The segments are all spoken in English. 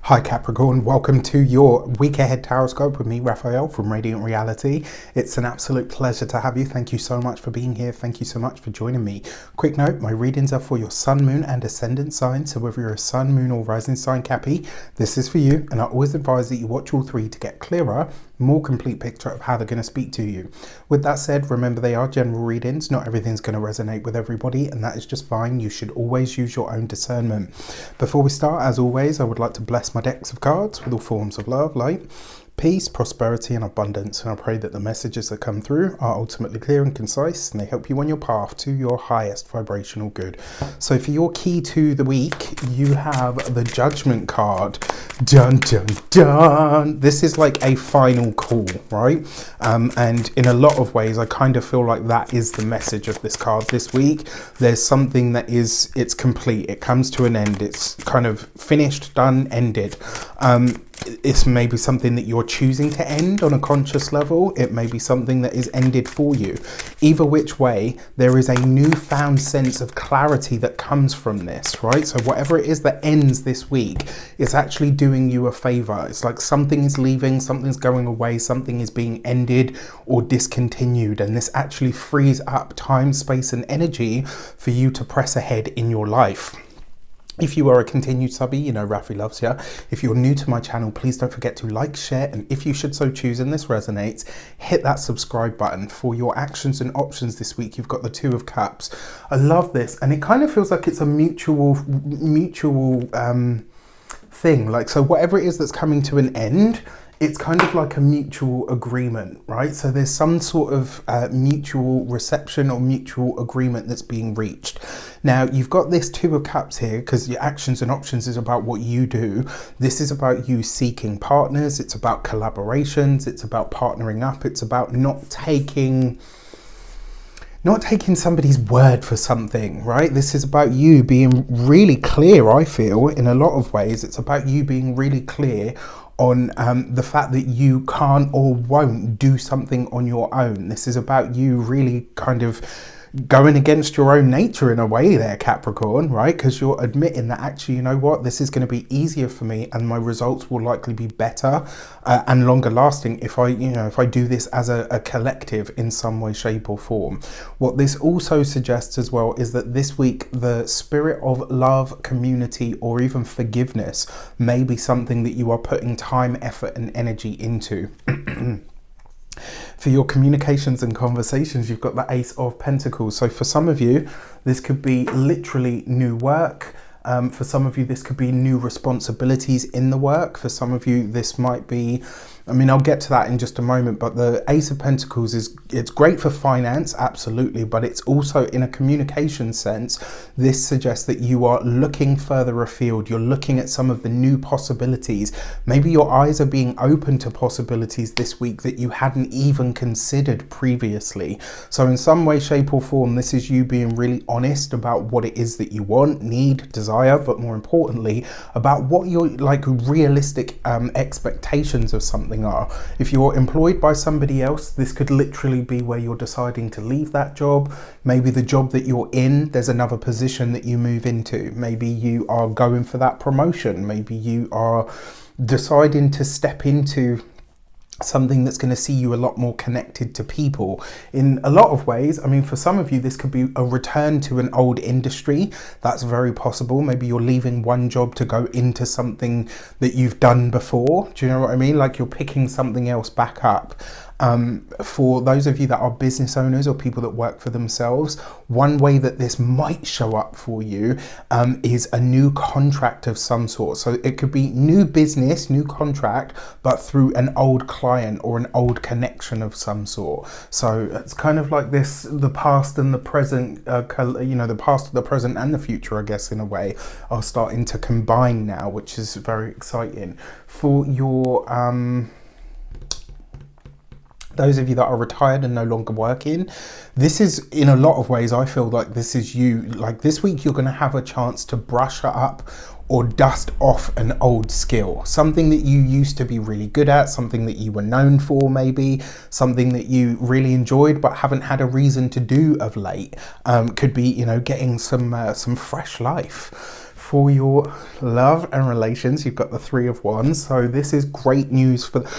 Hi Capricorn, welcome to your week ahead taroscope with me, Raphael from Radiant Reality. It's an absolute pleasure to have you. Thank you so much for being here. Thank you so much for joining me. Quick note, my readings are for your sun, moon and ascendant sign. So whether you're a sun, moon or rising sign Cappy, this is for you. And I always advise that you watch all three to get clearer, more complete picture of how they're going to speak to you. With that said, remember they are general readings. Not everything's going to resonate with everybody, and that is just fine. You should always use your own discernment. Before we start, as always, I would like to bless my decks of cards with all forms of love, light, peace, prosperity and abundance, and I pray that the messages that come through are ultimately clear and concise and they help you on your path to your highest vibrational good. So for your key to the week, you have the Judgment card. Dun dun dun. This is like a final call, right? And in a lot of ways I kind of feel like that is the message of this card this week. There's something that it's complete, it comes to an end, it's kind of finished, done, ended. It's maybe something that you're choosing to end on a conscious level. It may be something that is ended for you. Either which way, there is a newfound sense of clarity that comes from this, right? So whatever it is that ends this week, it's actually doing you a favor. It's like something is leaving, something's going away, something is being ended or discontinued. And this actually frees up time, space and energy for you to press ahead in your life. If you are a continued subby, you know Rafi loves you. If you're new to my channel, please don't forget to like, share, and if you should so choose and this resonates, hit that subscribe button. For your actions and options this week, you've got the Two of Cups. I love this, and it kind of feels like it's a mutual thing. Like, so whatever it is that's coming to an end, it's kind of like a mutual agreement, right? So there's some sort of mutual reception or mutual agreement that's being reached. Now, you've got this Two of Cups here because your actions and options is about what you do. This is about you seeking partners. It's about collaborations. It's about partnering up. It's about not taking somebody's word for something, right? This is about you being really clear, I feel, in a lot of ways. It's about you being really clear on the fact that you can't or won't do something on your own. This is about you really kind of going against your own nature in a way there, Capricorn, right? Because you're admitting that actually, you know what, this is going to be easier for me and my results will likely be better and longer lasting if I do this as a collective in some way, shape or form. What this also suggests as well is that this week the spirit of love, community or even forgiveness may be something that you are putting time, effort and energy into. For your communications and conversations, you've got the Ace of Pentacles. So for some of you, this could be literally new work. For some of you, this could be new responsibilities in the work. For some of you, this might be, I mean, I'll get to that in just a moment, but the Ace of Pentacles it's great for finance, absolutely, but it's also in a communication sense. This suggests that you are looking further afield. You're looking at some of the new possibilities. Maybe your eyes are being open to possibilities this week that you hadn't even considered previously. So in some way, shape or form, this is you being really honest about what it is that you want, need, desire, but more importantly, about what your like realistic expectations of something are. If you're employed by somebody else, this could literally be where you're deciding to leave that job. Maybe the job that you're in, there's another position that you move into. Maybe you are going for that promotion. Maybe you are deciding to step into something that's going to see you a lot more connected to people. In a lot of ways, I mean, for some of you, this could be a return to an old industry. That's very possible. Maybe you're leaving one job to go into something that you've done before. Do you know what I mean? Like you're picking something else back up. For those of you that are business owners or people that work for themselves, one way that this might show up for you is a new contract of some sort. So it could be new business, new contract, but through an old client or an old connection of some sort. So it's kind of like this, the past and the present, the past, the present and the future, I guess, in a way, are starting to combine now, which is very exciting. For your those of you that are retired and no longer working, this is, in a lot of ways, I feel like this is you. Like this week, you're going to have a chance to brush up or dust off an old skill, something that you used to be really good at, something that you were known for, maybe something that you really enjoyed but haven't had a reason to do of late. Could be, getting some fresh life. For your love and relations, you've got the Three of Wands. So this is great news for the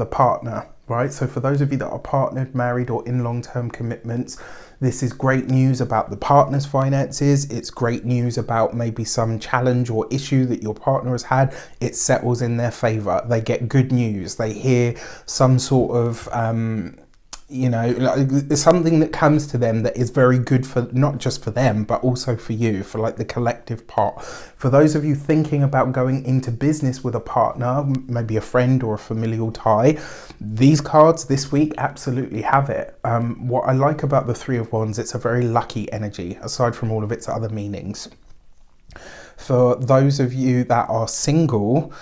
partner, right? So for those of you that are partnered, married, or in long-term commitments, this is great news about the partner's finances. It's great news about maybe some challenge or issue that your partner has had. It settles in their favor. They get good news. They hear some sort of something that comes to them that is very good for not just for them, but also for you, for like the collective part. For those of you thinking about going into business with a partner, maybe a friend or a familial tie, these cards this week absolutely have it. What I like about the Three of Wands, it's a very lucky energy, aside from all of its other meanings. For those of you that are single,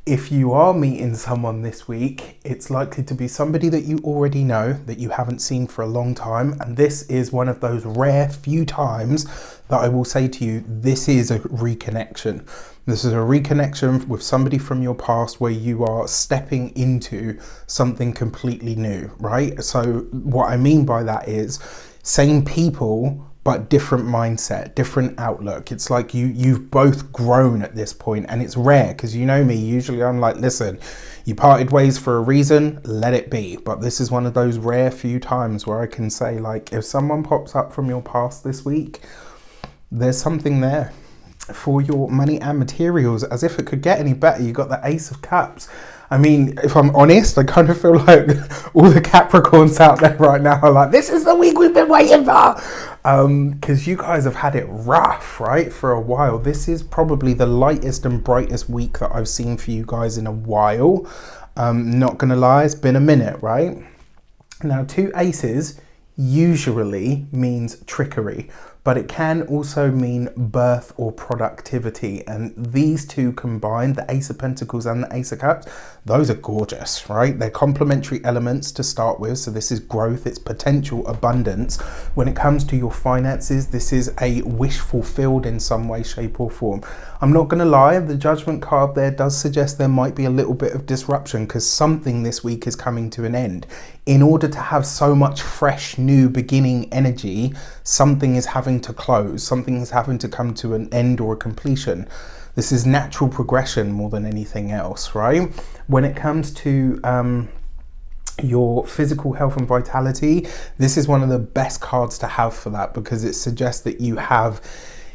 if you are meeting someone this week, it's likely to be somebody that you already know, that you haven't seen for a long time. And this is one of those rare few times that I will say to you, this is a reconnection. This is a reconnection with somebody from your past where you are stepping into something completely new, right? So what I mean by that is same people, but different mindset, different outlook. It's like you've both grown at this point, and it's rare because you know me, usually I'm like, listen, you parted ways for a reason, let it be. But this is one of those rare few times where I can say, like, if someone pops up from your past this week, there's something there. For your money and materials, as if it could get any better, you got the Ace of Cups. I mean, if I'm honest, I kind of feel like all the Capricorns out there right now are like, this is the week we've been waiting for. Because you guys have had it rough, right, for a while. This is probably the lightest and brightest week that I've seen for you guys in a while. Not gonna lie, it's been a minute, right? Now, two aces usually means trickery, but it can also mean birth or productivity. And these two combined, the Ace of Pentacles and the Ace of Cups, those are gorgeous, right? They're complementary elements to start with. So this is growth, it's potential abundance. When it comes to your finances, this is a wish fulfilled in some way, shape or form. I'm not gonna lie, the Judgment card there does suggest there might be a little bit of disruption because something this week is coming to an end. In order to have so much fresh, new beginning energy, something is having to close, something is having to come to an end or a completion. This is natural progression more than anything else, right? When it comes to your physical health and vitality, this is one of the best cards to have for that because it suggests that you have,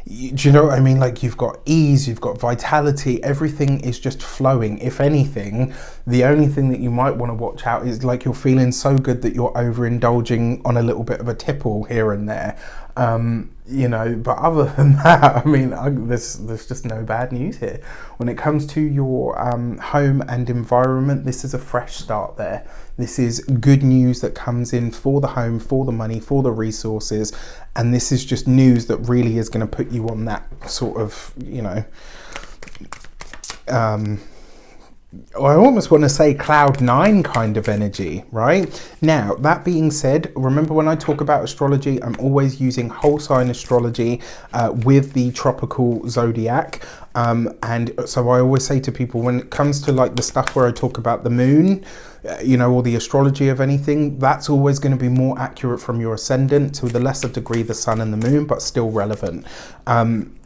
do you know what I mean? Like, you've got ease, you've got vitality, everything is just flowing. If anything, the only thing that you might want to watch out is like you're feeling so good that you're overindulging on a little bit of a tipple here and there. But other than that, I mean, there's just no bad news here. When it comes to your home and environment, this is a fresh start there. This is good news that comes in for the home, for the money, for the resources. And this is just news that really is going to put you on that sort of, I almost want to say cloud nine kind of energy, right? Now, that being said, remember when I talk about astrology, I'm always using whole sign astrology with the tropical zodiac. And so I always say to people, when it comes to like the stuff where I talk about the moon, or the astrology of anything, that's always going to be more accurate from your ascendant, to the lesser degree the sun and the moon, but still relevant.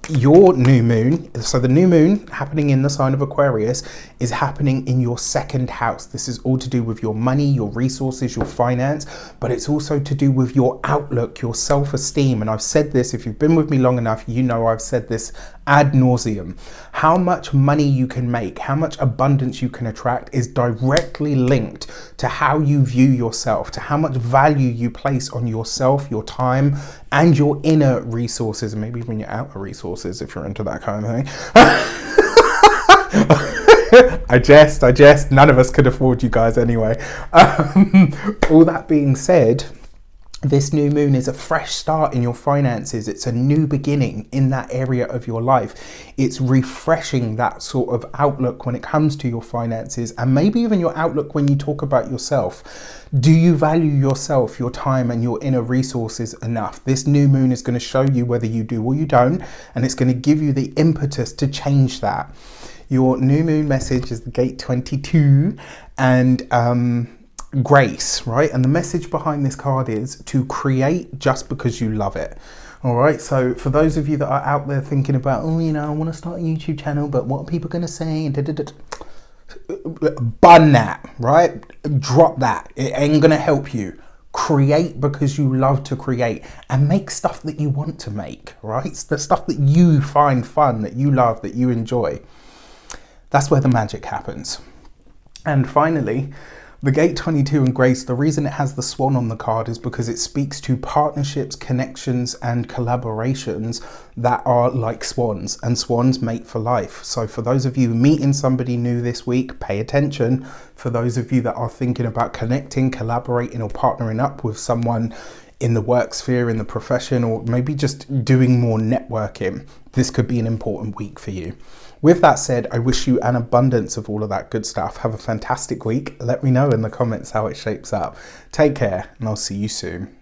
Your new moon, so the new moon happening in the sign of Aquarius is happening in your second house. This is all to do with your money, your resources, your finance, but it's also to do with your outlook, your self-esteem. And I've said this, if you've been with me long enough, you know I've said this ad nauseum. How much money you can make, how much abundance you can attract is directly linked to how you view yourself, to how much value you place on yourself, your time, and your inner resources, and maybe even your outer resources if you're into that kind of thing. I jest. None of us could afford you guys anyway. All that being said, this new moon is a fresh start in your finances. It's a new beginning in that area of your life. It's refreshing that sort of outlook when it comes to your finances, and maybe even your outlook when you talk about yourself. Do you value yourself, your time, and your inner resources enough? This new moon is going to show you whether you do or you don't, and it's going to give you the impetus to change that. Your new moon message is the gate 22 and grace, right? And the message behind this card is to create just because you love it. All right, so for those of you that are out there thinking about, oh, you know, I want to start a YouTube channel, but what are people going to say? Bun that, right? Drop that. It ain't going to help you. Create because you love to create, and make stuff that you want to make, right? It's the stuff that you find fun, that you love, that you enjoy. That's where the magic happens. And finally, the Gate 22 in Grace, the reason it has the swan on the card is because it speaks to partnerships, connections and collaborations that are like swans, and swans mate for life. So for those of you meeting somebody new this week, pay attention. For those of you that are thinking about connecting, collaborating or partnering up with someone in the work sphere, in the profession, or maybe just doing more networking, this could be an important week for you. With that said, I wish you an abundance of all of that good stuff. Have a fantastic week. Let me know in the comments how it shapes up. Take care, and I'll see you soon.